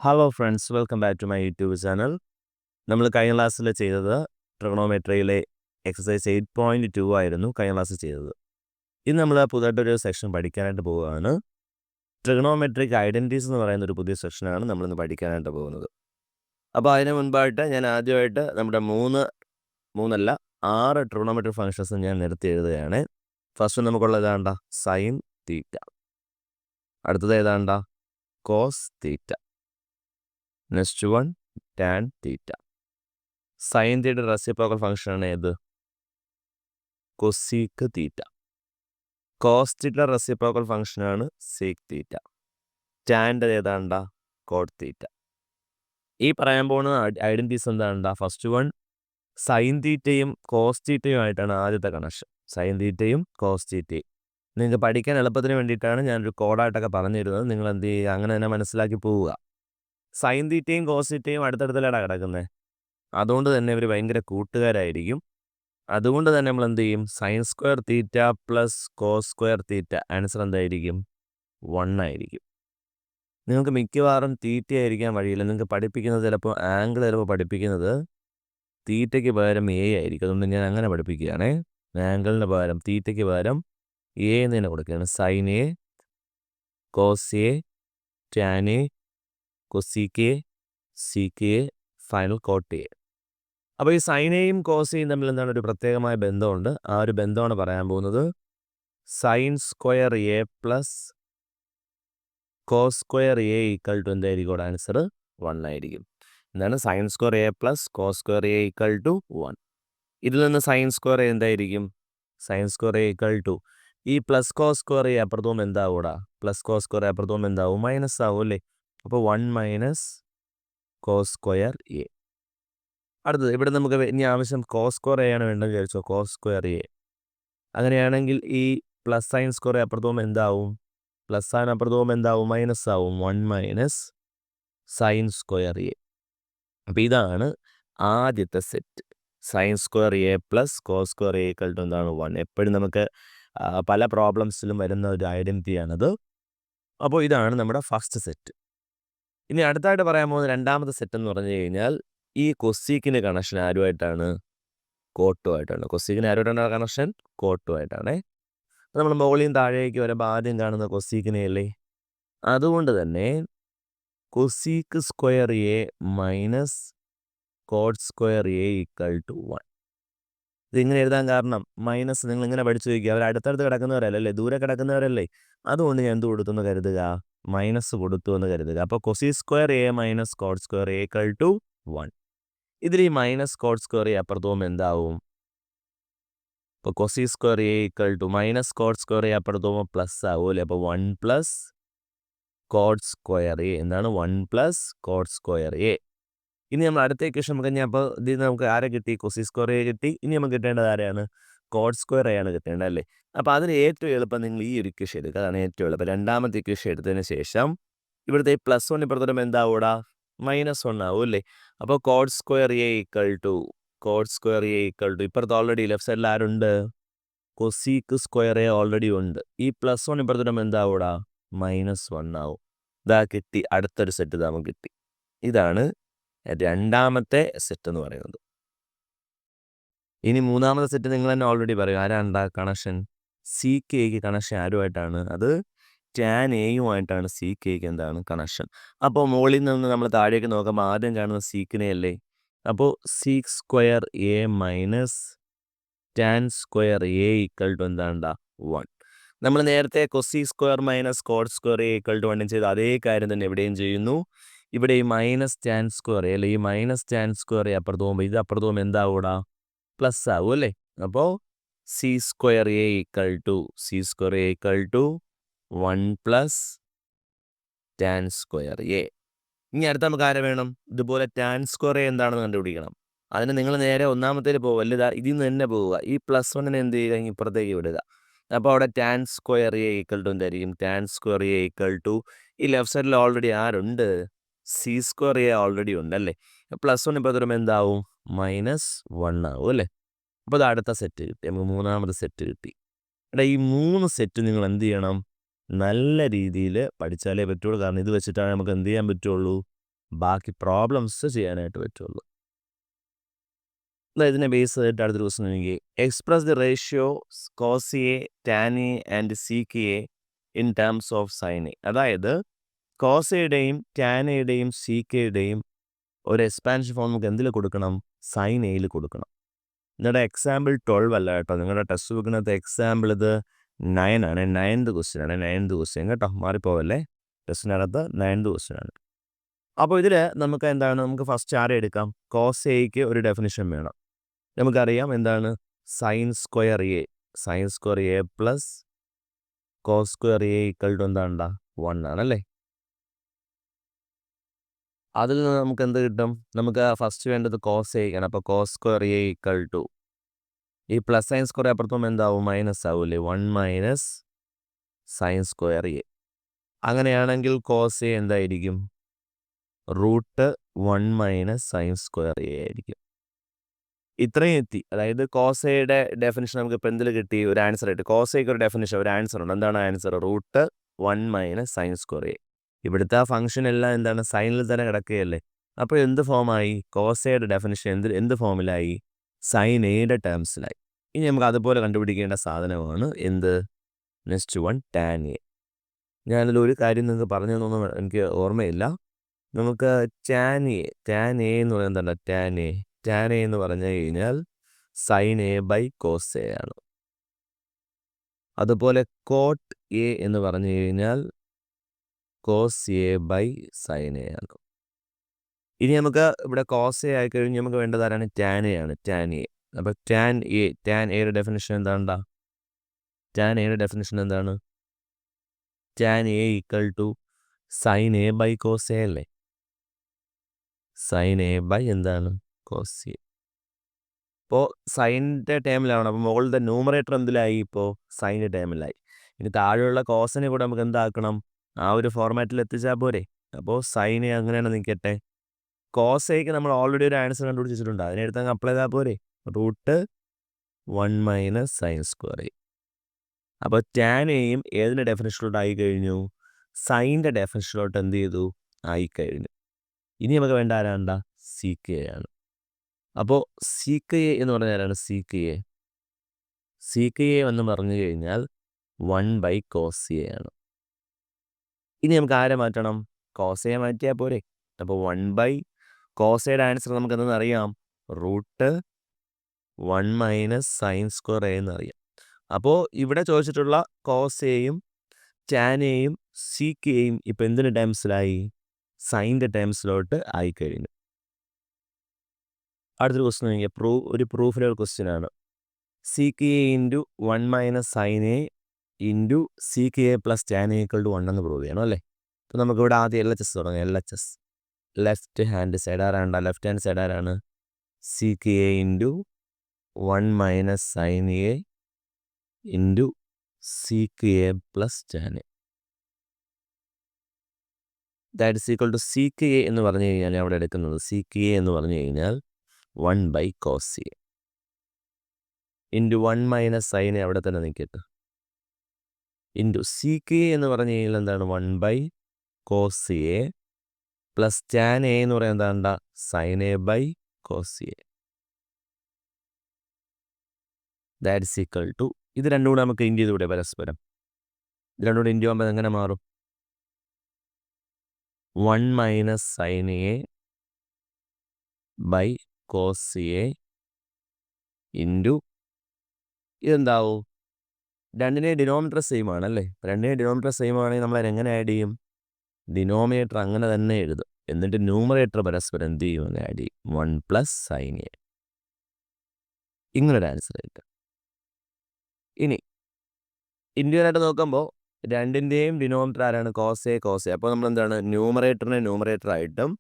Hello friends, welcome back to my YouTube channel. നമ്മൾ കഴിഞ്ഞ ക്ലാസ്സിൽ ചെയ്തത് ട്രിഗണോമെട്രിയിലെ എക്സസൈസ് 8.2 ആയിരുന്നു കഴിഞ്ഞ ക്ലാസ് ചെയ്തത്. ഇന്ന് നമ്മൾ പുതുതായിട്ടൊരു സെക്ഷൻ പഠിക്കാനായിട്ട് പോവുകയാണ്. ട്രിഗണോമെട്രിക് ഐഡൻറ്റിറ്റീസ് എന്ന് പറയുന്ന ഒരു പുതിയ സെക്ഷനാണ് നമ്മളിന്ന് പഠിക്കാനായിട്ട് പോകുന്നത്. അപ്പോൾ അതിന് മുൻപായിട്ട് ഞാൻ ആദ്യമായിട്ട് നമ്മുടെ മൂന്നല്ല 6 ട്രിഗണോമെട്രിക് ഫങ്ഷൻസ് ഞാൻ നിരത്തി എഴുതുകയാണ്. ഫസ്റ്റ് നമുക്കുള്ളത് ഏതാണ്ട സൈൻ തീറ്റ, അടുത്തത് ഏതാണ്ട cos theta, next one tan theta. Sine theta reciprocal ഫംഗ്ഷനാണ് ഏത്? Cosec theta. Cos theta reciprocal ഫംഗ്ഷനാണ് സീക്ക് തീറ്റ. ടാൻ്റെ ഏതാണ്ട കോട്ട് തീറ്റ. ഈ പറയാൻ പോകുന്ന ഐഡൻറ്റിറ്റീസ് എന്താണ്ട? ഫസ്റ്റ് വൺ സൈൻ തീറ്റയും കോസ് തീറ്റയും ആയിട്ടാണ് ആദ്യത്തെ കണക്ഷൻ. സൈൻ തീറ്റയും കോസ് തീറ്റയും നിങ്ങൾക്ക് പഠിക്കാൻ എളുപ്പത്തിന് വേണ്ടിയിട്ടാണ് ഞാനൊരു കോഡായിട്ടൊക്കെ പറഞ്ഞു തരുന്നത്. നിങ്ങൾ എന്ത് ചെയ്യുക, അങ്ങനെ തന്നെ മനസ്സിലാക്കി പോവുക. സൈൻ തീറ്റയും കോസ് തീറ്റയും അടുത്തടുത്തലാണ് കിടക്കുന്നത്. അതുകൊണ്ട് തന്നെ ഇവർ ഭയങ്കര കൂട്ടുകാരായിരിക്കും. അതുകൊണ്ട് തന്നെ നമ്മൾ എന്ത് ചെയ്യും? Sine square theta plus cos square theta answer എന്തായിരിക്കും? 1 ആയിരിക്കും. നിങ്ങൾക്ക് മിക്കവാറും തീറ്റ ആയിരിക്കാൻ വഴിയില്ല. നിങ്ങൾക്ക് പഠിപ്പിക്കുന്നത് ചിലപ്പോൾ പഠിപ്പിക്കുന്നത് തീറ്റയ്ക്ക് പകരം എ ആയിരിക്കും. അതുകൊണ്ട് ഞാൻ അങ്ങനെ പഠിപ്പിക്കുകയാണേ. ആംഗിളിന് പകരം തീറ്റയ്ക്ക് പകരം എ എന്ന് തന്നെ കൊടുക്കുകയാണ്. Sine A, cos A, tan A, cosec A, sec A, final cot A. അപ്പോൾ ഈ സൈനയും കോസയും തമ്മിൽ എന്താണ് ഒരു പ്രത്യേകമായ ബന്ധമുണ്ട്. ആ ഒരു ബന്ധമാണ് പറയാൻ പോകുന്നത്. Sine square A plus cos square A equal to എന്തായിരിക്കും? ഇവിടെ ആൻസർ 1 ആയിരിക്കും. എന്താണ്? Sine square A plus cos square A equal to 1. ഇതിൽ നിന്ന് സൈൻ സ്ക്വയർ എന്തായിരിക്കും? Sine square A equal to ഈ പ്ലസ് കോസ് സ്ക്വയർ എ അപ്പുറത്തും എന്താവും? ഇവിടെ പ്ലസ് കോസ് സ്ക്വയർ അപ്പുറത്തും എന്താവും? മൈനസ് ആവും അല്ലേ? അപ്പോൾ 1 മൈനസ് കോസ് സ്ക്വയർ എ. അടുത്തത് ഇവിടെ നമുക്ക് ഇനി ആവശ്യം കോസ് സ്ക്വയർ എ ആണ് വേണ്ടത് വിചാരിച്ചോ. കോസ് സ്ക്വയർ എ അങ്ങനെയാണെങ്കിൽ ഈ പ്ലസ് സൈൻ സ്ക്വയർ അപ്പുറത്തും എന്താവും? പ്ലസ് സൈൻ അപ്പുറത്തും എന്താവും? മൈനസ് ആവും. 1 മൈനസ് സൈൻ സ്ക്വയർ എ. അപ്പോൾ ഇതാണ് ആദ്യത്തെ set. Sine square A plus cos square A equal to എന്താണ്? 1. എപ്പോഴും നമുക്ക് പല പ്രോബ്ലംസിലും വരുന്ന ഒരു ഐഡൻറ്റിറ്റിയാണത്. അപ്പോൾ ഇതാണ് നമ്മുടെ ഫസ്റ്റ് സെറ്റ്. ഇനി അടുത്തായിട്ട് പറയാൻ പോകുന്ന രണ്ടാമത്തെ സെറ്റ് എന്ന് പറഞ്ഞു കഴിഞ്ഞാൽ ഈ കൊസീക്കിന് കണക്ഷൻ ആരുമായിട്ടാണ്? കോട്ടുമായിട്ടാണ്. കൊസീക്കിന് ആരുമായിട്ടാണ് കണക്ഷൻ? കോട്ടുമായിട്ടാണേ. നമ്മൾ മുകളിൽ താഴേക്ക് വരുമ്പോൾ ആദ്യം കാണുന്ന കൊസീക്കിനെ അല്ലേ. അതുകൊണ്ട് തന്നെ cosec square A minus cot square A equal to 1. ഇതിങ്ങനെ എഴുതാൻ കാരണം മൈനസ് നിങ്ങൾ ഇങ്ങനെ പഠിച്ചു വയ്ക്കുക. അവർ അടുത്തടുത്ത് കിടക്കുന്നവരല്ലേ, ദൂരെ കിടക്കുന്നവരല്ലേ. അതുകൊണ്ട് ഞാൻ എന്ത് കൊടുത്തു എന്ന് കരുതുക? മൈനസ് കൊടുത്തു എന്ന് കരുതുക. അപ്പോൾ cosec square A minus cot square A equal to 1. ഇതിൽ ഈ മൈനസ് കോട്ട് സ്ക്വയർ എ അപ്പുറത്തും എന്താവും? ഇപ്പോൾ cosec square A equal to minus cot square A അപ്പുറത്തും പ്ലസ് ആവും അല്ലേ. അപ്പോൾ 1 പ്ലസ് കോട്ട് സ്ക്വയർ എ എന്താണ്? 1 പ്ലസ് കോട്ട് സ്ക്വയർ എ. ഇനി നമ്മൾ അടുത്ത ഇക്വേഷൻ നമുക്ക് ഞാൻ അപ്പോൾ ഇതിൽ നമുക്ക് ആരെ കിട്ടി? കൊസി സ്ക്വയർ എ കിട്ടി. ഇനി നമുക്ക് കിട്ടേണ്ടത് ആരെയാണ്? കോട്ട് സ്ക്വയർ എ ആണ് കിട്ടേണ്ടത് അല്ലേ. അപ്പോൾ അതിന് ഏറ്റവും എളുപ്പം നിങ്ങൾ ഈ ഒരു ഇക്വേഷൻ എടുക്കുക. അതാണ് ഏറ്റവും എളുപ്പം. രണ്ടാമത്തെ ഇക്വേഷൻ എടുത്തതിന് ശേഷം ഇവിടുത്തെ പ്ലസ് 1 ഇപ്പുറത്തോട്ട് എന്താവൂടാ? -1 ആവും അല്ലേ. അപ്പോൾ cot square A equal to ഇപ്പുറത്ത് ഓൾറെഡി ലെഫ്റ്റ് സൈഡിൽ ആരുണ്ട്? കൊസീക്ക് സ്ക്വയർ എ ഓൾറെഡി ഉണ്ട്. ഈ പ്ലസ് 1 ഇപ്പുറത്തോട്ട് എന്താവൂടാ? -1 ആവും. ഇതാ കിട്ടി. അടുത്തൊരു സെറ്റ് നമുക്ക് കിട്ടി. ഇതാണ് രണ്ടാമത്തെ സെറ്റ് എന്ന് പറയുന്നത്. ഇനി മൂന്നാമത്തെ സെറ്റ് നിങ്ങൾ തന്നെ ഓൾറെഡി പറയും. ആരാണ്ടാ കണക്ഷൻ? സി കെക്ക് കണക്ഷൻ ആരുമായിട്ടാണ്? അത് ടാൻ എയുമായിട്ടാണ് സി കെക്ക് എന്താണ് കണക്ഷൻ. അപ്പോൾ മുകളിൽ നിന്ന് നമ്മൾ താഴേക്ക് നോക്കുമ്പോൾ ആദ്യം കാണുന്ന സീക്കിനെ അല്ലേ. അപ്പോൾ sec square A minus tan square A equal to എന്താണ്ട? 1. നമ്മൾ നേരത്തെ cosec square minus cot square A equal to 1 ചെയ്ത് അതേ കാര്യം തന്നെ എവിടെയും ചെയ്യുന്നു. ഇവിടെ ഈ മൈനസ് ടാൻ സ്ക്വയർ എ അല്ലെ, ഈ മൈനസ് ടാൻ സ്ക്വയർ എ അപ്പുറത്ത് പോകുമ്പോൾ ഇത് അപ്പുറത്ത് പോകുമ്പോൾ എന്താവൂടാ? പ്ലസ് ആവും അല്ലേ. അപ്പോൾ sec square A equal to 1 plus tan square A. ഇനി അടുത്ത നമുക്ക് ആരെ വേണം? ഇതുപോലെ ടാൻ സ്ക്വയർ എ എന്താണെന്ന് കണ്ടുപിടിക്കണം. അതിന് നിങ്ങൾ നേരെ ഒന്നാമത്തേൽ പോകുക. അല്ല, ഇതിൽ നിന്ന് തന്നെ പോവുക. ഈ പ്ലസ് 1 എന്ത് ചെയ്യുക? ഇപ്പുറത്തേക്ക് വിടുക. അപ്പോൾ അവിടെ tan square A equal to എന്തായിരിക്കും? Tan square A equal to ഈ ലെഫ്റ്റ് സൈഡിൽ ഓൾറെഡി ആരുണ്ട്? സി സ്ക്വയർ എ ഓൾറെഡി ഉണ്ട് അല്ലേ. പ്ലസ് 1 ഇപ്പോൾ തരുമ്പോൾ എന്താവും? -1 ആവും അല്ലേ. അപ്പോൾ അത് അടുത്ത സെറ്റ് കിട്ടി. നമുക്ക് മൂന്നാമത്തെ സെറ്റ് കിട്ടി. എടാ, ഈ 3 സെറ്റ് നിങ്ങൾ എന്ത് ചെയ്യണം? നല്ല രീതിയിൽ പഠിച്ചാലേ പറ്റുള്ളൂ. കാരണം ഇത് വെച്ചിട്ടാണ് നമുക്ക് എന്ത് ചെയ്യാൻ പറ്റുള്ളൂ? ബാക്കി പ്രോബ്ലംസ് ചെയ്യാനായിട്ട് പറ്റുള്ളൂ. ഇതിനെ ബേസ് ചെയ്തിട്ട് അടുത്ത ദിവസം എനിക്ക് express the ratio cos A tan A and sec A in terms of sine A. അതായത് കോസയുടെയും ടാനയുടെയും സീക്കയുടെയും ഒരു എക്സ്പാൻഷൻ ഫോം നമുക്ക് എന്തിൽ കൊടുക്കണം? സൈൻ എയിൽ കൊടുക്കണം. നിങ്ങളുടെ എക്സാമ്പിൾ 12 അല്ല കേട്ടോ, നിങ്ങളുടെ ടെക്സ്റ്റ് ബുക്കിനകത്ത് എക്സാമ്പിൾ ഇത് 9 ആണ്. 9th ക്വസ്റ്റ്യൻ ആണ്. 9th ക്വസ്റ്റ്യൻ കേട്ടോ, മാറിപ്പോവല്ലേ. ടെസ്റ്റിനകത്ത് 9th ക്വസ്റ്റ്യൻ ആണ്. അപ്പോൾ ഇതിൽ നമുക്ക് എന്താണ്, നമുക്ക് ഫസ്റ്റ് ആരെ എടുക്കാം? കോസ് എയ്ക്ക് ഒരു ഡെഫിനിഷൻ വേണം. നമുക്കറിയാം എന്താണ് sine square a. Sine square A plus cos square A equal to എന്താണ്ടാ 1 ആണല്ലേ. അതിൽ നിന്ന് നമുക്ക് എന്ത് കിട്ടും? നമുക്ക് ഫസ്റ്റ് വേണ്ടത് കോസ് എ ആണ്. അപ്പോൾ cos square A equal to ഈ പ്ലസ് സൈൻ സ്ക്വയർ അപ്പുറത്തും എന്താവും? മൈനസ് ആവൂലേ. 1 മൈനസ് സൈൻ സ്ക്വയർ എ. അങ്ങനെയാണെങ്കിൽ കോസ് എ എന്തായിരിക്കും? Root 1 minus sine square A ആയിരിക്കും. ഇത്രയും എത്തി. അതായത് കോസയുടെ ഡെഫിനിഷൻ നമുക്ക് ഇപ്പം എന്തിൽ കിട്ടി? ഒരു ആൻസർ ആയിട്ട്. കോസയ്ക്ക് ഒരു ഡെഫിനിഷൻ, ഒരു ആൻസർ ഉണ്ട്. എന്താണ് answer? Root 1 minus sine square A. ഇവിടുത്തെ ആ ഫംഗ്ഷൻ എല്ലാം എന്താണ്? സൈനിൽ തന്നെ കിടക്കുകയല്ലേ. അപ്പോൾ എന്ത് ഫോമായി? കോസയുടെ ഡെഫിനിഷൻ എന്ത് ഫോമിലായി? സൈൻ എയുടെ ടേംസിലായി. ഇനി നമുക്ക് അതുപോലെ കണ്ടുപിടിക്കേണ്ട സാധനമാണ് എന്ത്? Next one tan a. ഞാനതിലൊരു കാര്യം നിങ്ങൾക്ക് പറഞ്ഞു തന്നൊന്നും എനിക്ക് ഓർമ്മയില്ല. നമുക്ക് ടാൻ എ എന്ന് പറയുന്നത് എന്താണ്? ടാൻ എ എന്ന് പറഞ്ഞു കഴിഞ്ഞാൽ sine A by cos A ആണ്. അതുപോലെ കോട്ട് എ എന്ന് പറഞ്ഞു കഴിഞ്ഞാൽ cos A by sine A ആണ്. ഇനി നമുക്ക് ഇവിടെ കോസ് എ ആയിക്കഴിഞ്ഞ് നമുക്ക് വേണ്ടത് ആരാണ്? ടാൻ എ ആണ്. Tan A. അപ്പോൾ ടാൻ എയുടെ ഡെഫിനിഷൻ എന്താണ്ടാ? ടാൻ എയുടെ ഡെഫിനിഷൻ എന്താണ്? Tan A equal to sine A by cos A അല്ലേ. സൈൻ എ ബൈ എന്താണ്? Cos A. ഇപ്പോൾ സൈനിൻ്റെ ടേമിലാണ്. അപ്പോൾ മുകളിലത്തെ ന്യൂമറേറ്റർ എന്തിലായി? ഇപ്പോൾ സൈനിൻ്റെ ടേമിലായി. ഇനി താഴെയുള്ള കോസിനെ കൂടെ നമുക്ക് എന്താക്കണം? ആ ഒരു ഫോർമാറ്റിൽ എത്തിച്ചാൽ പോരെ. അപ്പോൾ സൈൻ എ അങ്ങനെയാണ് നിൽക്കട്ടെ. കോസ് എക്ക് നമ്മൾ ഓൾറെഡി ഒരു ആൻസർ കണ്ടുപിടിച്ചിട്ടുണ്ട്. അതിനെടുത്ത് അങ്ങ് അപ്ലൈ ചെയ്താൽ പോരെ. Root 1 minus sine square A. അപ്പോൾ ടാൻ എയും ഏതിൻ്റെ ഡെഫിനിഷനിലോട്ട് ആയി കഴിഞ്ഞു? സൈൻ്റെ ഡെഫിനിഷനിലോട്ട് എന്ത് ചെയ്തു? ആയിക്കഴിഞ്ഞു. ഇനി നമുക്ക് വേണ്ട ആരാണ്ടാ? സീക്ക് എ ആണ്. അപ്പോൾ സീക്ക് എ എന്ന് പറഞ്ഞാൽ ആരാണ്? സീക്ക് എ എന്ന് പറഞ്ഞു കഴിഞ്ഞാൽ 1 ബൈ കോസ് എ ആണ്. ഇനി നമുക്ക് ആരെ മാറ്റണം? കോസ് എ മാറ്റിയാൽ പോരെ. അപ്പോൾ 1 ബൈ കോസയുടെ ആൻസർ നമുക്ക് എന്തെന്ന് അറിയാം? Root 1 minus sine square A എന്നറിയാം. അപ്പോൾ ഇവിടെ ചോദിച്ചിട്ടുള്ള കോസ് എയും ടാൻ എയും സീക്ക് എയും ഇപ്പം എന്തിൻ്റെ ടേംസിലായി? സൈൻ്റെ ടേംസിലോട്ട് ആയിക്കഴിഞ്ഞു. അടുത്തൊരു ക്വസ്റ്റ്യൻ നോക്കിയാൽ ഒരു പ്രൂഫിലെ ഒരു ക്വസ്റ്റ്യൻ ആണ്. Sec A into 1 minus sine A into sec A plus tan A equal to 1 എന്ന് പ്രൂവ് ചെയ്യണം അല്ലേ. അപ്പോൾ നമുക്കിവിടെ ആദ്യം LHS തുടങ്ങാം. LHS ലെഫ്റ്റ് ഹാൻഡ് സൈഡ് ആരാണ്ട? ലെഫ്റ്റ് ഹാൻഡ് സൈഡ് ആരാണ്? Sec A into 1 minus sine A into sec A plus tan a. That is equal to sec a എന്ന് പറഞ്ഞു കഴിഞ്ഞാൽ അവിടെ എടുക്കുന്നത് സീക്ക് എ എന്ന് പറഞ്ഞു കഴിഞ്ഞാൽ 1 by cos A into 1 minus sine A അവിടെ തന്നെ നിൽക്കട്ടെ. ഇൻറ്റു സീക്ക് എ എന്ന് പറഞ്ഞു കഴിഞ്ഞാൽ എന്താണ്? 1 by cos A plus tan A എന്ന് പറയുന്നത് എന്താ? Sine A by cos A. That is equal to ഇത് രണ്ടും കൂടെ നമുക്ക് ഇൻറ്റു ചെയ്തുകൂടെ പരസ്പരം? ഇത് രണ്ടും കൂടെ ഇൻറ്റു ആകുമ്പോൾ എങ്ങനെ മാറും? 1 minus sine A by cos A into ഇതെന്താവും? രണ്ടിനെ ഡിനോമിനേറ്റർ സെയിം ആണല്ലേ. രണ്ടിനെ ഡിനോമിനേറ്റർ സെയിം ആണെങ്കിൽ നമ്മൾ എങ്ങനെ ആഡ് ചെയ്യും? ഡിനോമിനേറ്റർ അങ്ങനെ തന്നെ എഴുതും. എന്നിട്ട് ന്യൂമറേറ്റർ പരസ്പരം എന്ത് ചെയ്യും? അങ്ങനെ ആഡ് ചെയ്യും. 1 പ്ലസ് സൈൻ എ. ഇങ്ങനൊരു ആൻസർ കിട്ടും. ഇനി ഇൻഡിവിജ്വലായിട്ട് നോക്കുമ്പോൾ രണ്ടിൻ്റെയും ഡിനോമിനേറ്റർ ആരാണ്? Cos A. അപ്പോൾ നമ്മൾ എന്താണ്? ന്യൂമറേറ്ററിനെ ന്യൂമറേറ്റർ ആയിട്ടും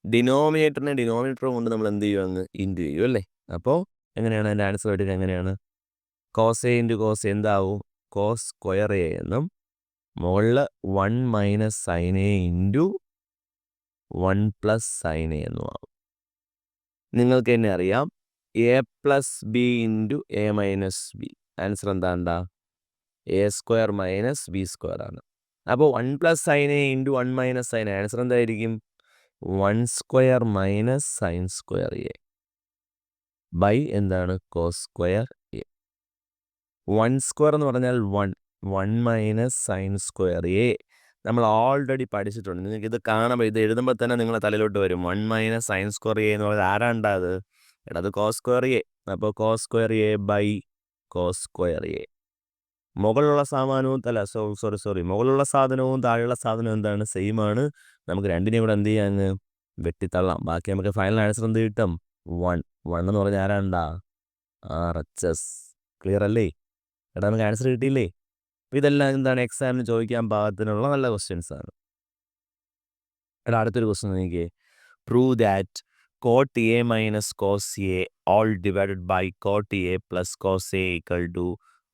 ഡിനോമിനേറ്ററിനെ ഡിനോമിനേറ്ററും കൊണ്ട് നമ്മൾ എന്ത് ചെയ്യും? അങ്ങ് ഇൻറ്റു ചെയ്യും അല്ലേ. അപ്പോൾ എങ്ങനെയാണ് അതിൻ്റെ ആൻസർ ആയിട്ട്? എങ്ങനെയാണ്? കോസ് എ ഇൻറ്റു കോസ് എന്താവും? കോസ് സ്ക്വയർ എ എന്നും മുകളിൽ 1 minus sine A into 1 plus sine a എന്നും ആവും. നിങ്ങൾക്ക് തന്നെ അറിയാം a plus b into a minus b. Answer എന്താണ്ടാ? A square minus b square ആണ്. അപ്പോൾ 1 plus sine A into 1 minus sine a answer എന്തായിരിക്കും? 1 square minus sine square A by എന്താണ് കോസ് സ്ക്വയർ എ. 1 സ്ക്വയർ എന്ന് പറഞ്ഞാൽ 1 minus sine square A നമ്മൾ already പഠിച്ചിട്ടുണ്ട്. നിങ്ങൾക്ക് ഇത് കാണുമ്പോൾ ഇത് എഴുതുമ്പോൾ തന്നെ നിങ്ങളുടെ തലയിലോട്ട് വരും. 1 മൈനസ് സൈൻ സ്ക്വയർ എ എന്ന് പറയുന്നത് ആരാണ്ടാത്? എടാ അത് കോസ് സ്ക്വയർ എ. അപ്പോൾ cos square A by cos square A. മുകളിലുള്ള സാമാനവും മുകളിലുള്ള സാധനവും താഴെയുള്ള സാധനവും എന്താണ്? സെയിം ആണ്. നമുക്ക് രണ്ടിനെയും കൂടെ എന്ത് ചെയ്യാൻ വെട്ടിത്തള്ളാം. ബാക്കി നമുക്ക് ഫൈനൽ ആൻസർ എന്ത് കിട്ടും? 1 എന്ന് പറഞ്ഞാൽ ആരാണ്ടാ? RHS. ക്ലിയർ അല്ലേ? എടാ നമുക്ക് ആൻസർ കിട്ടിയില്ലേ? അപ്പോൾ ഇതെല്ലാം എന്താണ് എക്സാമിന് ചോദിക്കാൻ പാകത്തിനുള്ള നല്ല ക്വസ്റ്റ്യൻസ് ആണ്. എടാ അടുത്തൊരു ക്വസ്റ്റ്യൻ നോക്കിയേ. Prove that cot A minus cos A all divided by cot A plus cos A equal to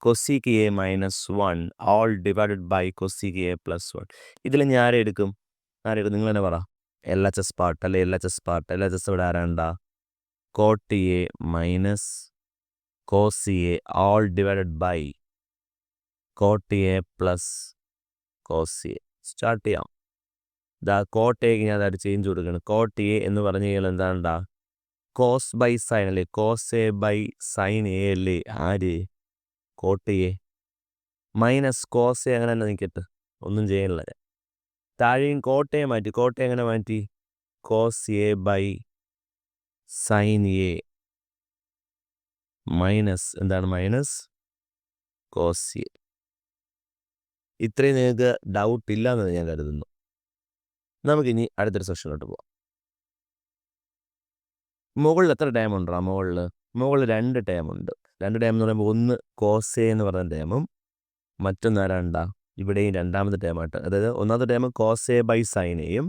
cosec A minus 1 all divided by cosec A plus 1. ഇതിൽ ഞാൻ ആരെടുക്കും? നിങ്ങൾ തന്നെ പറ. LHS പാർട്ട് അല്ലെ? LHS part. LHS ഇവിടെ ആരാണ്ടാ? cot A minus cos A all divided by cot A plus cos A. Start ചെയ്യാം. ദാ കോട്ടയ്ക്ക് ഞാൻ അതായിട്ട് ചേഞ്ച് കൊടുക്കണം. കോട്ട് എ എന്ന് പറഞ്ഞു കഴിഞ്ഞാൽ എന്താണ്ടാ? കോസ് ബൈ സൈൻ അല്ലേ? Cos A by sine A അല്ലേ? ആര്? Cot A minus cos A അങ്ങനെ തന്നെ നിൽക്കട്ടെ, ഒന്നും ചെയ്യാനില്ല. താഴെയും കോട്ടയെ മാറ്റി. കോട്ട എങ്ങനെ മാറ്റി? Cos A by sine A minus എന്താണ്? Minus cos a. ഇത്രയും നിങ്ങൾക്ക് ഡൗട്ട് ഇല്ലാന്ന് ഞാൻ കരുതുന്നു. നമുക്കിനി അടുത്തൊരു സെക്ഷനിലോട്ട് പോവാം. മുകളിൽ എത്ര ടേം ഉണ്ടോ? മുകളിൽ 2 ടേം ഉണ്ട്. 2 ടേം എന്ന് പറയുമ്പോൾ ഒന്ന് കോസ് എ എന്ന് പറയുന്ന ടേമും മറ്റൊന്ന് ആരാണ്ടാ? ഇവിടെയും രണ്ടാമത്തെ ടേമായിട്ട്. അതായത് ഒന്നാമത്തെ term cos A by sine എയും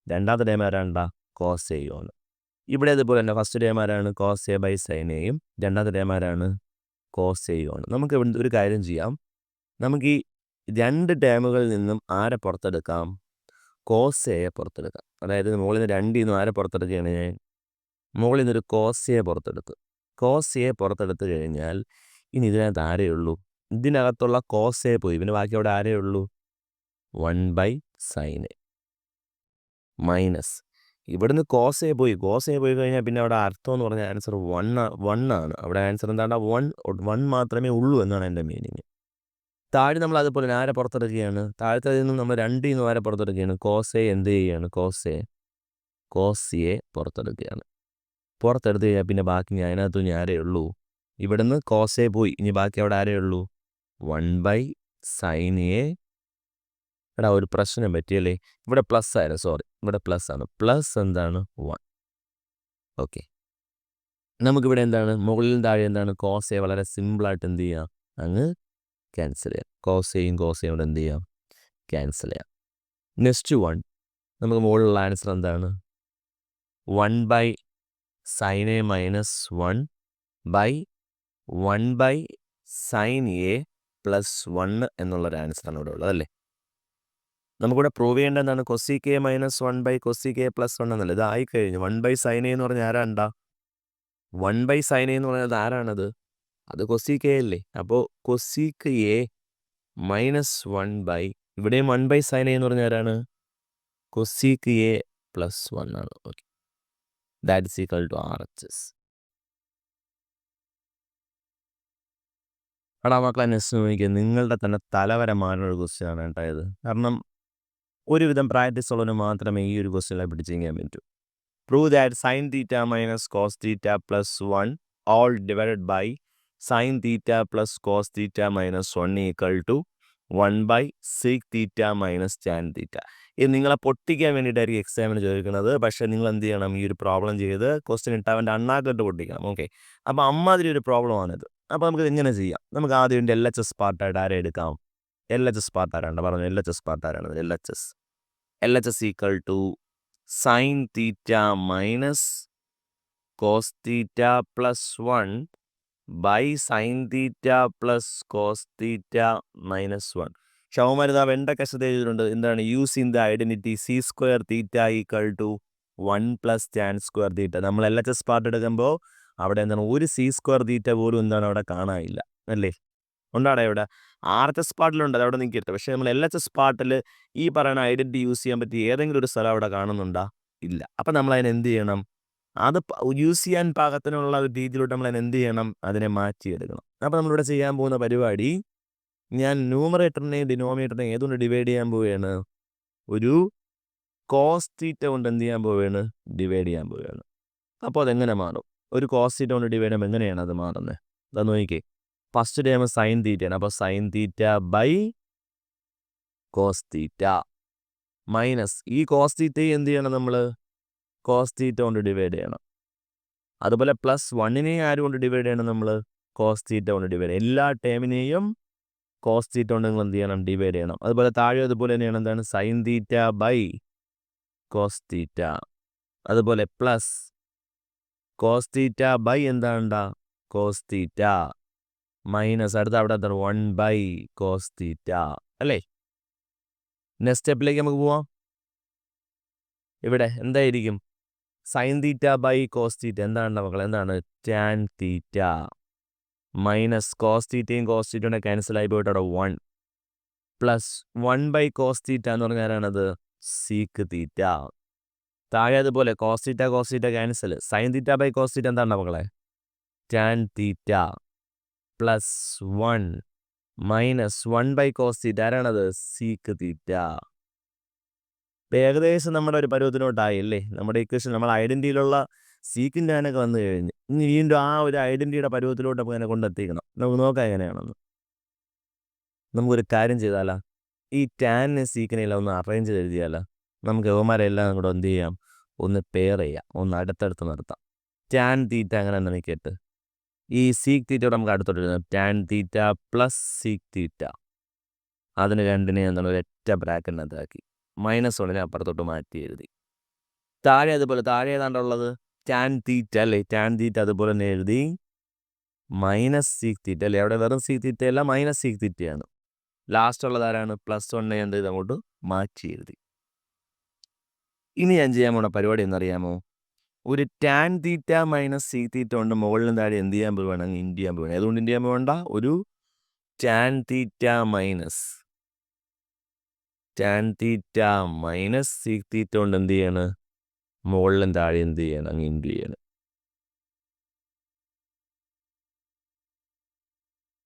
രണ്ടാമത്തെ ടേം ആരാണ്ടാ? കോസ് എയും ആണ്. ഇവിടെ അതുപോലെ തന്നെ ഫസ്റ്റ് ടേം ആരാണ്? കോസ് എ ബൈ സൈൻ എയും രണ്ടാമത്തെ ടേം ആരാണ്? കോസ് എയും ആണ്. നമുക്ക് ഇവിടെ ഒരു കാര്യം ചെയ്യാം. നമുക്ക് ഈ 2 ടേമുകളിൽ നിന്നും ആരെ പുറത്തെടുക്കാം? കോസ് എയെ പുറത്തെടുക്കാം. അതായത് മുകളിൽ നിന്ന് 2 നിന്നും ആരെ പുറത്തെടുക്കുകയാണ് ഞാൻ? മുകളിൽ നിന്നൊരു കോസ് എ പുറത്തെടുത്ത്. കോസ് എ പുറത്തെടുത്ത് കഴിഞ്ഞാൽ ഇനി ഇതിനകത്ത് ആരെയുള്ളൂ? ഇതിനകത്തുള്ള കോസ് എ പോയി. പിന്നെ ബാക്കി അവിടെ ആരെയുള്ളൂ? 1 ബൈ സൈൻ എ മൈനസ് ഇവിടുന്ന് കോസ് എ പോയി. കോസ് എ പോയി കഴിഞ്ഞാൽ പിന്നെ അവിടെ അർത്ഥം എന്ന് പറഞ്ഞാൽ ആൻസർ 1 ആണ്. അവിടെ ആൻസർ എന്താണ്? 1 മാത്രമേ ഉള്ളൂ എന്നാണ് എൻ്റെ മീനിങ്. താഴെ നമ്മൾ അതുപോലെ ആരെ പുറത്തെടുക്കുകയാണ്? താഴത്തെ നിന്നും നമ്മൾ 2 നിന്നും ആരെ പുറത്തെടുക്കുകയാണ്? കോസ് എ എന്ത് ചെയ്യുകയാണ്? കോസ് എ പുറത്തെടുക്കുകയാണ്. പുറത്തെടുത്ത് കഴിഞ്ഞാൽ പിന്നെ ബാക്കി അതിനകത്ത് ഇനി ആരേ ഉള്ളൂ? ഇവിടുന്ന് കോസ് എ പോയി. ഇനി ബാക്കി അവിടെ ആരേ ഉള്ളൂ? 1 ബൈ സൈൻ എ. എടാ ഒരു പ്രശ്നം പറ്റിയല്ലേ? ഇവിടെ പ്ലസ് ആയിരുന്നു. ഇവിടെ പ്ലസ് ആണ്. പ്ലസ് എന്താണ്? 1. ഓക്കെ, നമുക്കിവിടെ എന്താണ്? മുകളിലും താഴെ എന്താണ്? കോസ് എ വളരെ സിമ്പിളായിട്ട് എന്ത് ചെയ്യാം? അങ്ങ് ക്യാൻസൽ ചെയ്യാം. കോസ് എയും ഇവിടെ എന്ത് ചെയ്യാം? ക്യാൻസൽ ചെയ്യാം. നെക്സ്റ്റ് 1 നമുക്ക് മുകളിലുള്ള ആൻസർ എന്താണ്? 1 by sine A minus 1 by 1 by sine A plus 1 എന്നുള്ളൊരു ആൻസറാണ് ഇവിടെ ഉള്ളത് അല്ലേ? നമുക്കിവിടെ പ്രൂവ് ചെയ്യേണ്ട എന്താണ്? Cosec A minus 1 by cosec A plus 1 എന്നല്ല. ഇത് ആയിക്കഴിഞ്ഞു. 1 ബൈ സൈൻ എ എന്ന് പറഞ്ഞാൽ ആരാണ്ടാ? 1 ബൈ സൈൻ എ എന്ന് പറഞ്ഞത് ആരാണത്? അത് കൊസിക് എ അല്ലേ? അപ്പോൾ കൊസിക് എ മൈനസ് 1 ബൈ ഇവിടെയും 1 ബൈ സൈൻ എ എന്ന് പറഞ്ഞാൽ ആരാണ്? കൊസിക് എ പ്ലസ് 1 ആണ്. Okay, that is equal to RHS. എടാ മക്കളെ നെക്സ്റ്റ് നോക്കിയാൽ നിങ്ങളുടെ തന്നെ തലവര മാറുന്നൊരു ക്വസ്റ്റ്യൻ ആണ് കേട്ടായത്. കാരണം ഒരുവിധം പ്രാക്ടീസ് ഉള്ളവന് മാത്രമേ ഈ ഒരു ക്വസ്റ്റ്യനിലെ പിടിച്ചിരിക്കാൻ പറ്റൂ. Prove that sine theta minus cos theta plus 1 all divided by sine theta plus cos theta minus 1 equal to 1 by sec theta minus tan theta. ഇത് നിങ്ങളെ പൊട്ടിക്കാൻ വേണ്ടിയിട്ടായിരിക്കും എക്സാമിന് ചോദിക്കുന്നത്. പക്ഷേ നിങ്ങൾ എന്ത് ചെയ്യണം? ഈ ഒരു പ്രോബ്ലം ചെയ്ത് ക്വസ്റ്റ്യൻ ഇട്ട് അവൻ്റെ അണ്ണാക്കിട്ട് പൊട്ടിക്കണം. ഓക്കെ, അപ്പോൾ അമ്മാതിരി ഒരു പ്രോബ്ലമാണിത്. അപ്പോൾ നമുക്കിത് എങ്ങനെ ചെയ്യാം? നമുക്ക് ആദ്യം ഇതിൻ്റെ LHS പാർട്ടായിട്ട് ആരെ എടുക്കാം? LHS പാർട്ട് ആരാണ്ട് പറഞ്ഞു? LHS പാർട്ട് ആരാണ്? LHS equal to sine theta minus cos theta plus 1 by sine theta plus cos theta minus 1. ഷൗമാരിത വെണ്ടക്കശത്ത് എഴുതിയിട്ടുണ്ട്. എന്താണ്? Using the identity sec square theta equal to 1 plus tan square theta. നമ്മൾ LHS part എടുക്കുമ്പോൾ അവിടെ എന്താണ്? ഒരു സി സ്ക്വയർ തീറ്റ പോലും എന്താണ് അവിടെ കാണാനില്ല അല്ലേ? ഉണ്ടാടെ ഇവിടെ RHS പാർട്ടിലുണ്ട്, അത് അവിടെ നിൽക്കരുത്. പക്ഷേ നമ്മൾ LHS പാർട്ടിൽ ഈ പറയുന്ന ഐഡൻറ്റിറ്റി യൂസ് ചെയ്യാൻ പറ്റിയ ഏതെങ്കിലും ഒരു സ്ഥലം അവിടെ കാണുന്നുണ്ടോ? ഇല്ല. അപ്പം നമ്മളതിനെ എന്ത് ചെയ്യണം? അത് യൂസ് ചെയ്യാൻ പാകത്തിനുള്ള ഒരു രീതിയിലോട്ട് നമ്മളതിനെ എന്ത് ചെയ്യണം? അതിനെ മാറ്റിയെടുക്കണം. അപ്പം നമ്മളിവിടെ ചെയ്യാൻ പോകുന്ന പരിപാടി, ഞാൻ ന്യൂമറേറ്ററിനെയും ഡിനോമിനേറ്ററിനെയും ഏതുകൊണ്ട് ഡിവൈഡ് ചെയ്യാൻ പോവുകയാണ്? ഒരു കോസ് തീറ്റ കൊണ്ട് എന്ത് ചെയ്യാൻ പോവുകയാണ്? ഡിവൈഡ് ചെയ്യാൻ പോവുകയാണ്. അപ്പോൾ അതെങ്ങനെ മാറും? ഒരു കോസ് തീറ്റ കൊണ്ട് ഡിവൈഡ് ചെയ്യുമ്പോൾ എങ്ങനെയാണ് അത് മാറുന്നത്? അതാ നോക്കിക്കേ. ഫസ്റ്റ് ടേം സൈൻ തീറ്റയാണ്. അപ്പോൾ sine theta by cos theta minus ഈ കോസ് തീറ്റയെ എന്ത് ചെയ്യണം നമ്മൾ? കോസ് തീറ്റ കൊണ്ട് ഡിവൈഡ് ചെയ്യണം. അതുപോലെ പ്ലസ് 1നെ ആര് കൊണ്ട് ഡിവൈഡ് ചെയ്യണം നമ്മൾ? കോസ് തീറ്റ കൊണ്ട് ഡിവൈഡ് ചെയ്യണം. എല്ലാ ടേമിനെയും കോസ് തീറ്റ കൊണ്ട് നിങ്ങൾ എന്ത് ചെയ്യണം? ഡിവൈഡ് ചെയ്യണം. അതുപോലെ താഴെ അതുപോലെ തന്നെയാണ് എന്താണ്? Sine theta by cos theta. അതുപോലെ പ്ലസ് കോസ് തീറ്റ ബൈ എന്താണ്ട? കോസ് തീറ്റ മൈനസ് അടുത്ത അവിടെ എന്താണ്? 1 ബൈ കോസ് തീറ്റ അല്ലേ? നെക്സ്റ്റ് സ്റ്റെപ്പിലേക്ക് നമുക്ക് പോവാം. ഇവിടെ എന്തായിരിക്കും? Sine theta by cos theta എന്താണ് മക്കളെ? എന്താണ്? ടാൻ തീറ്റ മൈനസ് കോസ് തീറ്റയും കോസ് തീറ്റയുടെ ക്യാൻസലായി പോയിട്ട് അവിടെ 1 പ്ലസ് 1 ബൈ കോസ് തീറ്റ എന്ന് പറഞ്ഞാൽ ആരാണത്? Sec theta. താഴെ അതുപോലെ cos theta cancel. Sine theta by cos theta എന്താണ് മക്കളെ? Tan theta plus 1 minus 1 by cos theta ആരാണത്? Sec theta. ഏകദേശം നമ്മുടെ ഒരു പരുവത്തിലോട്ടായി അല്ലേ? നമ്മുടെ ഇക്വേഷൻ നമ്മൾ ഐഡൻറ്റിറ്റിയിലുള്ള സീക്കിൻ്റെ ടാനൊക്കെ വന്നു കഴിഞ്ഞ് ഇനി വീണ്ടും ആ ഒരു ഐഡൻറ്റിറ്റിയുടെ പരുവത്തിലോട്ട് നമുക്ക് അതിനെ കൊണ്ടെത്തിക്കണം. നമുക്ക് നോക്കാം എങ്ങനെയാണെന്ന്. നമുക്കൊരു കാര്യം ചെയ്താലോ? ഈ ടാനിനെ സീക്കിനെല്ലാം ഒന്ന് അറേഞ്ച് ചെയ്ത് എഴുതിയാലോ? നമുക്ക് യവന്മാരെല്ലാം കൂടെ എന്ത് ചെയ്യാം? ഒന്ന് പെയർ ചെയ്യാം, ഒന്ന് അടുത്തടുത്ത് നിർത്താം. ടാൻ തീറ്റ അങ്ങനെ എന്താണ് കേട്ട് ഈ സീക്ക് തീറ്റയോട് നമുക്ക് അടുത്തോട്ട് എഴുതാം. ടാൻ തീറ്റ പ്ലസ് സീക്ക് തീറ്റ. അതിന് രണ്ടിനെ എന്താണ് ഒരൊറ്റ ബ്രാക്കറ്റിനകത്താക്കി -1നെ അപ്പുറത്തോട്ട് മാറ്റി എഴുതി. താഴെ അതുപോലെ താഴെ ഏതാണ്ടുള്ളത് ടാൻ തീറ്റ അല്ലേ? ടാൻ തീറ്റ അതുപോലെ തന്നെ എഴുതി മൈനസ് സീക്ക് തീറ്റ അല്ലേ? അവിടെ വെറും സീക്ക് തീറ്റ അല്ല, മൈനസ് സീക്ക് തീറ്റയാണ്. ലാസ്റ്റ് ഉള്ളത് ആരാണ്? +1 എന്ത് ചെയ്ത് അങ്ങോട്ട് മാറ്റി എഴുതി. ഇനി ഞാൻ ചെയ്യാൻ പോണ പരിപാടി എന്നറിയാമോ? ഒരു ടാൻ തീറ്റ മൈനസ് സീക്ക് തീറ്റ കൊണ്ട് മുകളിലും താഴെ എന്ത് ചെയ്യാൻ പോവുകയാണ്? ഇൻഡ് ചെയ്യാൻ പോവുകയാണ്. അതുകൊണ്ട് ഇൻഡ് ചെയ്യാൻ പോകണ്ട. ഒരു ടാൻ തീറ്റ മൈനസ് സീക്ക് തീറ്റ കൊണ്ട് എന്ത് ചെയ്യാണ്? മുകളിലും താഴെ എന്ത് ചെയ്യണം? അങ്ങ് ഇൻഡ് ചെയ്യണം.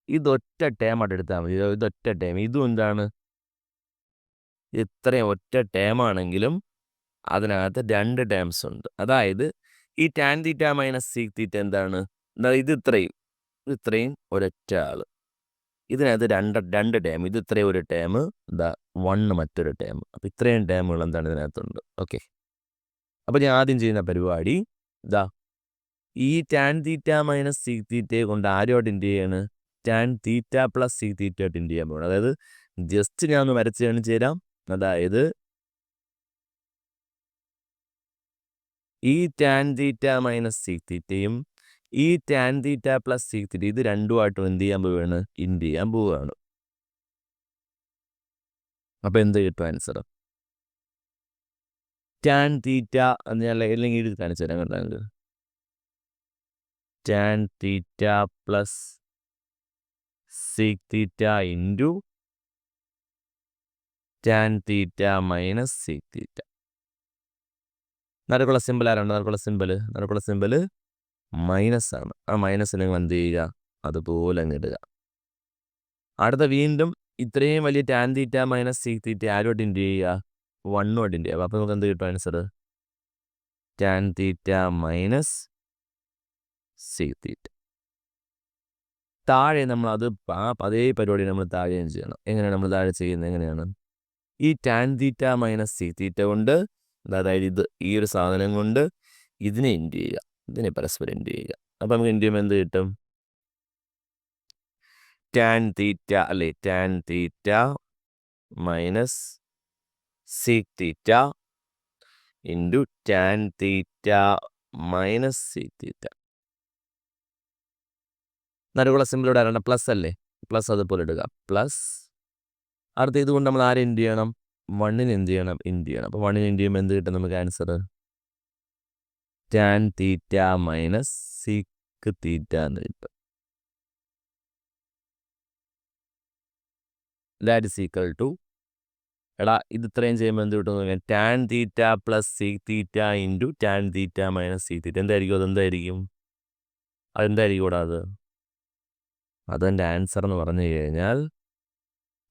ഇതൊറ്റ ടേമായിട്ട് എടുത്താൽ മതി. ഇതൊറ്റ ടേം. ഇതും എന്താണ്? ഇത്രയും ഒറ്റ ടേമാണെങ്കിലും അതിനകത്ത് 2 ടേംസ് ഉണ്ട്. അതായത് ഈ ടാൻ തീറ്റ മൈനസ് സീക്ക് തീറ്റ എന്താണ്? ഇത് ഇത്രയും ഒരൊറ്റ ആൾ. ഇതിനകത്ത് രണ്ട് ടേം. ഇത് ഇത്രയും ഒരു ടേം, 1 മറ്റൊരു ടേം. അപ്പോൾ ഇത്രയും ടേമുകൾ എന്താണ് ഇതിനകത്തുണ്ട്. ഓക്കെ. അപ്പോൾ ഞാൻ ആദ്യം ചെയ്യുന്ന പരിപാടി ഈ ടാൻ തീറ്റ മൈനസ് സീക്ക് തീറ്റയെ കൊണ്ട് ആരോട്ട് ഇൻഡ് ചെയ്യാണ്? ടാൻ തീറ്റ പ്ലസ് സീക്ക് തീറ്റ ആയിട്ട് ഇൻഡ് ചെയ്യാൻ പോകണം. അതായത് ജസ്റ്റ് ഞാൻ ഒന്ന് വരച്ച് കാണിച്ചു തരാം. അതായത് ഈ ടാൻ തീറ്റ മൈനസ് സീക്ക് തീറ്റയും ഈ ടാൻ തീറ്റ പ്ലസ് സീക്ക് തീറ്റ ഇത് രണ്ടുമായിട്ടും എന്ത് ചെയ്യാൻ പോവുകയാണ്? ഇൻഡ് ചെയ്യാൻ പോവുകയാണ്. അപ്പോൾ എന്ത് കിട്ടും ആൻസർ? ടാൻ തീറ്റ എന്ന് ഞാൻ അല്ലെങ്കിൽ എഴുതി കാണിച്ചു തരാം. കണ്ടാൽ tan theta plus sec theta into tan theta minus sec theta. നടുക്കുള്ള സിമ്പിൾ ആരാണ്? നടുക്കുള്ള സിമ്പിൾ മൈനസ് ആണ്. ആ മൈനസ് നിങ്ങൾ എന്ത് ചെയ്യുക? അതുപോലെ അങ്ങ് ഇടുക. അടുത്ത വീണ്ടും ഇത്രയും വലിയ tan theta minus sec theta ആരോട്ട് ഇൻഡ് ചെയ്യുക? 1 ഇൻഡ് ചെയ്യുക. അപ്പോൾ നമുക്ക് എന്ത് കിട്ടും answer? Tan theta minus sec theta. താഴെ നമ്മൾ അതേ പരിപാടി നമ്മൾ താഴെയും ചെയ്യണം. എങ്ങനെയാണ് നമ്മൾ താഴെ ചെയ്യുന്നത്? എങ്ങനെയാണ്? ഈ ടാൻ തീറ്റ മൈനസ് സീക്ക് തീറ്റ കൊണ്ട്, അതായത് ഈ ഒരു സാധനം കൊണ്ട് ഇതിനെ ഇൻഡ് ചെയ്യുക, ഇതിനെ പരസ്പരം ഇൻഡ് ചെയ്യുക. അപ്പം നമുക്ക് ഇൻഡ് ചെയ്യുമ്പോൾ എന്ത് കിട്ടും? ടാൻ തീറ്റ അല്ലേ? Tan theta minus sec theta into tan theta minus sec theta. നടുക്കുള്ള സിമ്പിളോട് ആരാണ്? പ്ലസ് അല്ലേ? പ്ലസ് അതുപോലെ ഇടുക. പ്ലസ് അടുത്ത ഇതുകൊണ്ട് നമ്മൾ ആരെ ഇൻഡ് ചെയ്യണം? 1നെ എന്ത് ചെയ്യണം? ഇൻഡ് ചെയ്യണം. അപ്പോൾ 1നെ ഇൻഡ് ചെയ്യുമ്പോൾ എന്ത് കിട്ടും നമുക്ക് answer? Tan theta minus sec തീറ്റ എന്ന് കിട്ടും. ദാറ്റ് ഈസ് ഈക്വൽ ടു എടാ ഇത് ഇത്രയും ചെയ്യുമ്പോൾ എന്ത് കിട്ടും? Tan theta plus sec theta into tan theta minus sec theta എന്തായിരിക്കും? അതെന്തായിരിക്കും കൂടാ അത്? അതിൻ്റെ ആൻസർ എന്ന് പറഞ്ഞു കഴിഞ്ഞാൽ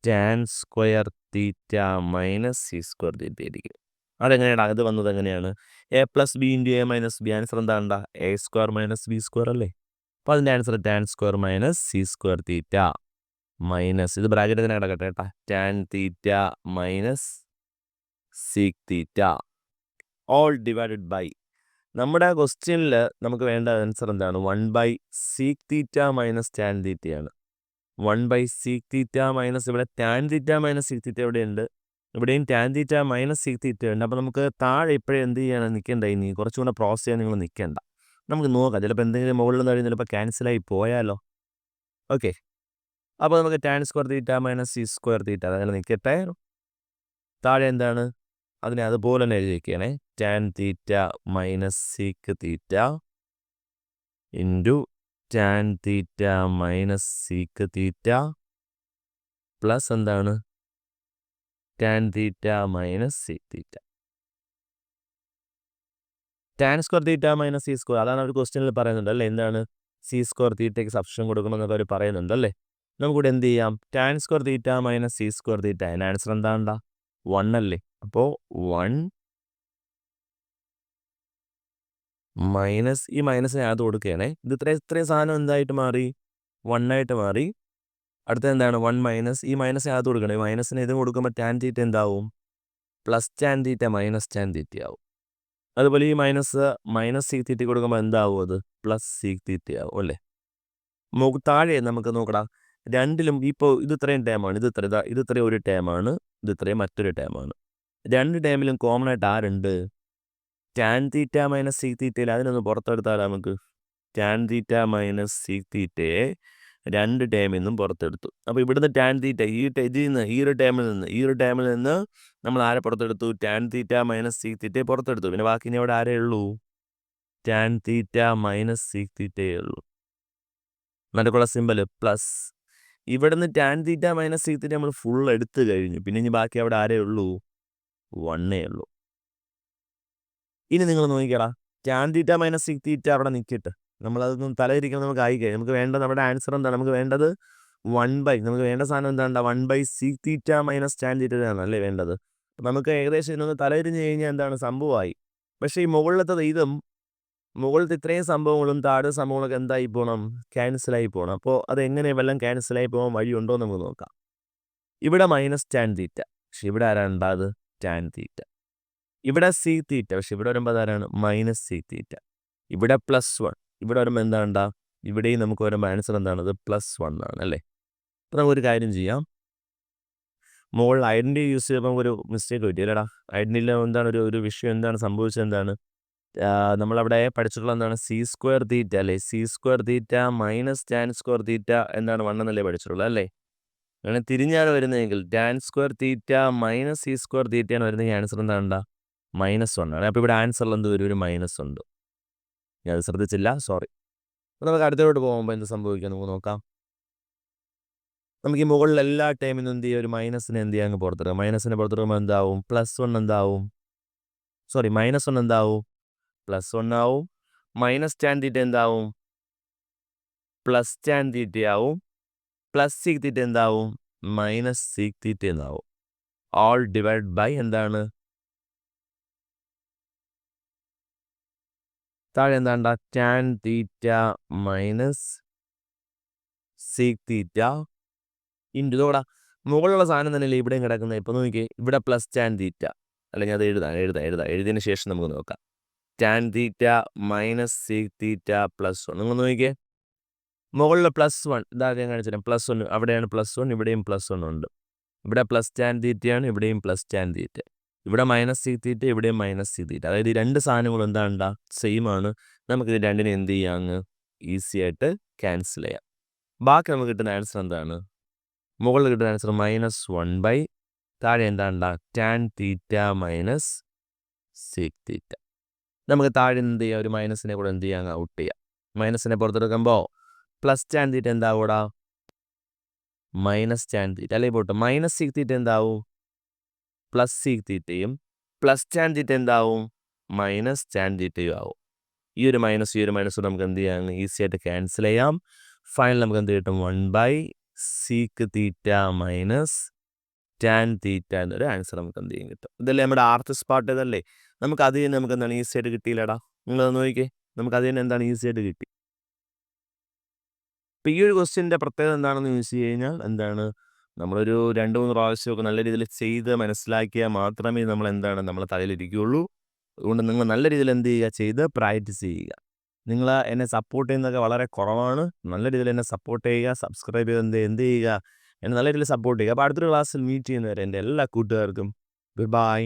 tan square theta minus sec square theta ആയിരിക്കും. അതെങ്ങനെയാണ് അത് വന്നത്? എങ്ങനെയാണ്? A plus b into a minus b. Answer എന്താണ്ടാ? A square minus b square അല്ലേ? അപ്പോൾ അതിൻ്റെ answer tan square minus sec square theta minus, ഇത് ബ്രാക്കറ്റ് തന്നെ കിടക്കട്ടെ കേട്ടാ, tan theta minus sec theta all divided by, നമ്മുടെ ക്വസ്റ്റ്യനിൽ നമുക്ക് വേണ്ട ആൻസർ എന്താണ്? 1 സീക് തീറ്റ മൈനസ് ടാൻ തീറ്റയാണ്. 1 സീക് തീറ്റ മൈനസ്, ഇവിടെ ടാൻ തീറ്റ മൈനസ് സീക് തീറ്റ എവിടെയുണ്ട്? ഇവിടെയും ടാൻ തീറ്റ മൈനസ് സീക് തീറ്റ ഉണ്ട്. അപ്പോൾ നമുക്ക് താഴെ ഇപ്പോഴേ എന്ത് ചെയ്യണം? നിൽക്കേണ്ട, ഇനി കുറച്ചുകൂടെ പ്രോസസ് ചെയ്യാൻ നിങ്ങൾ നിൽക്കേണ്ട, നമുക്ക് നോക്കാം. ചിലപ്പോൾ എന്തെങ്കിലും മുകളിൽ നിന്ന് ചിലപ്പോൾ ക്യാൻസലായി പോയാലോ. ഓക്കെ, അപ്പോൾ നമുക്ക് tan square theta minus sec square theta അതങ്ങനെ നിൽക്കട്ടെ. താഴെ എന്താണ്? അതിനെ അതുപോലെ തന്നെ എഴുതി വയ്ക്കുകയാണേ. Tan theta minus sec theta into tan theta minus sec theta plus എന്താണ്? Tan theta minus sec theta. Tan square theta minus sec square, അതാണ് അവർ ക്വസ്റ്റ്യനിൽ പറയുന്നുണ്ട് അല്ലേ? എന്താണ്? സി സ്ക്വയർ തീറ്റയ്ക്ക് സബ്സ്റ്റിറ്റ്യൂഷൻ കൊടുക്കണം എന്നൊക്കെ അവർ പറയുന്നുണ്ട് അല്ലേ? നമുക്കിവിടെ എന്ത് ചെയ്യാം? Tan square theta minus sec square തീറ്റ, അതിൻ്റെ ആൻസർ എന്താണ്ടാ? 1 അല്ലേ? അപ്പോൾ 1 മൈനസ്, ഈ മൈനസിനെ അത് കൊടുക്കുകയാണേ. ഇത് ഇത്രയും സാധനം എന്തായിട്ട് മാറി? 1 ആയിട്ട് മാറി. അടുത്ത എന്താണ്? 1 മൈനസ്, ഈ മൈനസിനെ അത് കൊടുക്കണേ. മൈനസിന് ഇത് കൊടുക്കുമ്പോൾ ടാൻ തീറ്റ എന്താവും? Plus tan theta minus tan തീറ്റ ആവും. അതുപോലെ ഈ മൈനസ് സീക് തീറ്റ കൊടുക്കുമ്പോൾ എന്താവും? അത് പ്ലസ് സീക് തീറ്റ ആവും അല്ലേ? താഴെ നമുക്ക് നോക്കടാം, രണ്ടിലും ഇപ്പോൾ ഇത് ഇത്രയും ടേമാണ്, ഇത് ഇത്രയും ഒരു ടേമാണ്, ഇത് ഇത്രയും മറ്റൊരു ടേമാണ്. രണ്ട് ടേമിലും കോമൺ ആയിട്ട് ആരുണ്ട്? ടാൻ തീറ്റ മൈനസ് സീക് തീറ്റയിൽ അതിനൊന്ന് പുറത്തെടുത്താൽ നമുക്ക് ടാൻ തീറ്റ മൈനസ് സീക് തീറ്റയെ രണ്ട് ടേമിൽ നിന്നും പുറത്തെടുത്തു. അപ്പോൾ ഇവിടുന്ന് ടാൻ തീറ്റ ഈ ഒരു ടേമിൽ നിന്ന് നമ്മൾ ആരെ പുറത്തെടുത്തു? ടാൻ തീറ്റ മൈനസ് സീക് തീറ്റയെ പുറത്തെടുത്തു. പിന്നെ ബാക്കി ഇനി അവിടെ ആരേ ഉള്ളൂ? ടാൻ തീറ്റ മൈനസ് സീക് തീറ്റയേ ഉള്ളൂ. നടുക്കുള്ള സിമ്പൽ പ്ലസ്, ഇവിടുന്ന് ടാൻ തീറ്റ മൈനസ് സീക് തീറ്റ നമ്മൾ ഫുൾ എടുത്തു കഴിഞ്ഞു. പിന്നെ ഇനി ബാക്കി അവിടെ ആരേ ഉള്ളൂ? 1 ഉള്ളൂ. ഇനി നിങ്ങൾ നോക്കിക്കടാ, tan theta minus sec theta അവിടെ നിൽക്കട്ടെ, നമ്മളതൊന്നും തലയിരിക്കണം, നമുക്ക് ആയിക്കഴിഞ്ഞു. നമുക്ക് വേണ്ടത്, നമ്മുടെ ആൻസർ എന്താണ്? നമുക്ക് വേണ്ടത് 1 നമുക്ക് വേണ്ട സാധനം എന്താണ്ടാ? 1 സീക് തീറ്റ മൈനസ് ടാൻ തീറ്റയാണ് അല്ലേ വേണ്ടത്. അപ്പം നമുക്ക് ഏകദേശം ഇതിനൊന്ന് തലയിരിഞ്ഞ് കഴിഞ്ഞാൽ എന്താണ് സംഭവമായി. പക്ഷേ ഈ മുകളിലത്തെ ഇത്രയും സംഭവങ്ങളും താഴെ സംഭവങ്ങളൊക്കെ എന്തായി പോകണം? ക്യാൻസലായി പോകണം. അപ്പോൾ അതെങ്ങനെ വല്ലതും ക്യാൻസലായി പോകാൻ വഴിയുണ്ടോ എന്ന് നമുക്ക് നോക്കാം. ഇവിടെ മൈനസ് ടാൻ തീറ്റ, പക്ഷെ ഇവിടെ ആരാണ് ഉണ്ടായത്? Tan theta. ഇവിടെ സി തീറ്റ, പക്ഷെ ഇവിടെ വരുമ്പോൾ അതാരാണ്? മൈനസ് സി തീറ്റ. ഇവിടെ +1, ഇവിടെ വരുമ്പോൾ എന്താണ്ടാ? ഇവിടെയും നമുക്ക് വരുമ്പോൾ ആൻസർ എന്താണത്? +1 ആണ് അല്ലേ? അപ്പോൾ നമുക്കൊരു കാര്യം ചെയ്യാം, മുകളിൽ ഐഡൻറ്റി യൂസ് ചെയ്യുമ്പോൾ ഒരു മിസ്റ്റേക്ക് പറ്റിയല്ലേടാ? ഐഡൻറ്റിയിൽ എന്താണ് ഒരു വിഷയം, എന്താണ് സംഭവിച്ചത്? എന്താണ് നമ്മളവിടെ പഠിച്ചിട്ടുള്ള എന്താണ്? സി സ്ക്വയർ തീറ്റ അല്ലേ? C square theta minus tan square തീറ്റ എന്താണ്? 1 എന്നല്ലേ പഠിച്ചിട്ടുള്ളത് അല്ലേ? അങ്ങനെ തിരിഞ്ഞാണ് വരുന്നതെങ്കിൽ tan square theta minus sec square തീറ്റയാണ് വരുന്നതെങ്കിൽ ആൻസർ എന്താണ്ടാ? -1 ആണ്. അപ്പോൾ ഇവിടെ ആൻസറിൽ എന്ത് വരും? ഒരു മൈനസ് ഉണ്ട്. ഞാൻ അത് ശ്രദ്ധിച്ചില്ല, സോറി. അപ്പോൾ നമുക്ക് അടുത്തോട്ട് പോകുമ്പോൾ എന്ത് സംഭവിക്കുക നമുക്ക് നോക്കാം. നമുക്ക് ഈ മുകളിൽ എല്ലാ ടൈമിനും എന്ത് ചെയ്യുക? ഒരു മൈനസിനെ എന്ത് ചെയ്യുക? അങ്ങ് പുറത്തെടുക്കുക. മൈനസിനെ പുറത്തെടുക്കുമ്പോൾ എന്താവും? +1 എന്താവും? സോറി, -1 എന്താവും? +1 ആവും. മൈനസ് ടാൻ തീറ്റ എന്താവും? പ്ലസ് ടാൻ തീറ്റ ആവും. പ്ലസ് സീക് തീറ്റ എന്താവും? മൈനസ് സീക് തീറ്റ എന്നാവും. ഓൾ ഡിവൈഡ് ബൈ എന്താണ്? താഴെ എന്താണ്ടാ? Tan theta minus sec theta into ഇതോടാ മുകളിലുള്ള സാധനം തന്നെയല്ലേ ഇവിടെയും കിടക്കുന്നത്. ഇപ്പോൾ നോക്കിയേ, ഇവിടെ പ്ലസ് ടാൻ തീറ്റ, അല്ലെങ്കിൽ അത് എഴുതിയതിന് ശേഷം നമുക്ക് നോക്കാം. ടാൻ തീറ്റ മൈനസ് സീക് തീറ്റ +1. നിങ്ങൾ നോക്കിയേ, മുകളിൽ +1, ഇതാ ഞാൻ കാണിച്ചുതരാം. +1 അവിടെയാണ് +1, ഇവിടെയും +1 ഉണ്ട്. ഇവിടെ പ്ലസ് ടാൻ തീറ്റയാണ്, ഇവിടെയും പ്ലസ് ടാൻ തീറ്റ. ഇവിടെ മൈനസ് സീക് തീറ്റ, ഇവിടെയും മൈനസ് സീക് തീറ്റ. അതായത് ഈ രണ്ട് സാധനങ്ങളും എന്താണ്ടാ? സെയിം ആണ്. നമുക്കിത് രണ്ടിനെ എന്ത് ചെയ്യാം? അങ്ങ് ഈസി ആയിട്ട് ക്യാൻസൽ ചെയ്യാം. ബാക്കി നമുക്ക് കിട്ടുന്ന ആൻസർ എന്താണ്? മുകളിൽ കിട്ടുന്ന ആൻസർ -1 താഴെ എന്താണ്ടാ? Tan theta minus sec theta. നമുക്ക് താഴെ എന്ത് ചെയ്യാം? ഒരു മൈനസിനെ കൂടെ എന്ത് ചെയ്യാം? ഔട്ട് ചെയ്യാം. മൈനസിനെ പുറത്തെടുക്കുമ്പോൾ പ്ലസ് ടാൻ തീറ്റ എന്താവൂടാ? മൈനസ് ടാൻ തീറ്റ അല്ലേ പോട്ടെ. മൈനസ് സീക് തീറ്റ എന്താവും? പ്ലസ് സീക്ക് തീറ്റയും പ്ലസ് ടാൻ തീറ്റ എന്താവും മൈനസ് ടാൻ തീറ്റയും ആവും. ഈ ഒരു മൈനസ് നമുക്ക് എന്ത് ചെയ്യാം ഈസി ആയിട്ട് ക്യാൻസൽ ചെയ്യാം. ഫൈനൽ നമുക്ക് എന്ത് കിട്ടും 1/സീക്ക് തീറ്റ മൈനസ് ടാൻ തീറ്റ എന്നൊരു ആൻസർ നമുക്ക് എന്ത് ചെയ്യും കിട്ടും. ഇതല്ലേ നമ്മുടെ ആർത്ത് സ്പാട്ട് ഇതല്ലേ, നമുക്ക് അത് തന്നെ നമുക്ക് എന്താണ് ഈസി ആയിട്ട് കിട്ടിയില്ലടാ. നിങ്ങളത് നോക്കിക്കേ, നമുക്ക് അത് തന്നെ എന്താണ് ഈസി ആയിട്ട് കിട്ടി. അപ്പോൾ ഈ ഒരു ക്വസ്റ്റ്യൻ്റെ പ്രത്യേകത എന്താണെന്ന് ചോദിച്ചു കഴിഞ്ഞാൽ എന്താണ്, നമ്മളൊരു 2-3 പ്രാവശ്യമൊക്കെ നല്ല രീതിയിൽ ചെയ്ത് മനസ്സിലാക്കിയാൽ മാത്രമേ നമ്മൾ എന്താണ് നമ്മളെ തലയിലിരിക്കുകയുള്ളൂ. അതുകൊണ്ട് നിങ്ങൾ നല്ല രീതിയിൽ എന്ത് ചെയ്യുക, ചെയ്ത് പ്രാക്ടീസ് ചെയ്യുക. നിങ്ങൾ എന്നെ സപ്പോർട്ട് ചെയ്യുന്നതൊക്കെ വളരെ കുറവാണ്. നല്ല രീതിയിൽ എന്നെ സപ്പോർട്ട് ചെയ്യുക, സബ്സ്ക്രൈബ് ചെയ്ത് എന്ത് ചെയ്യുക, എന്നെ നല്ല രീതിയിൽ സപ്പോർട്ട് ചെയ്യുക. അപ്പോൾ അടുത്തൊരു ക്ലാസ്സിൽ മീറ്റ് ചെയ്യുന്നവരെ എൻ്റെ എല്ലാ കൂട്ടുകാർക്കും ഗുഡ് ബൈ.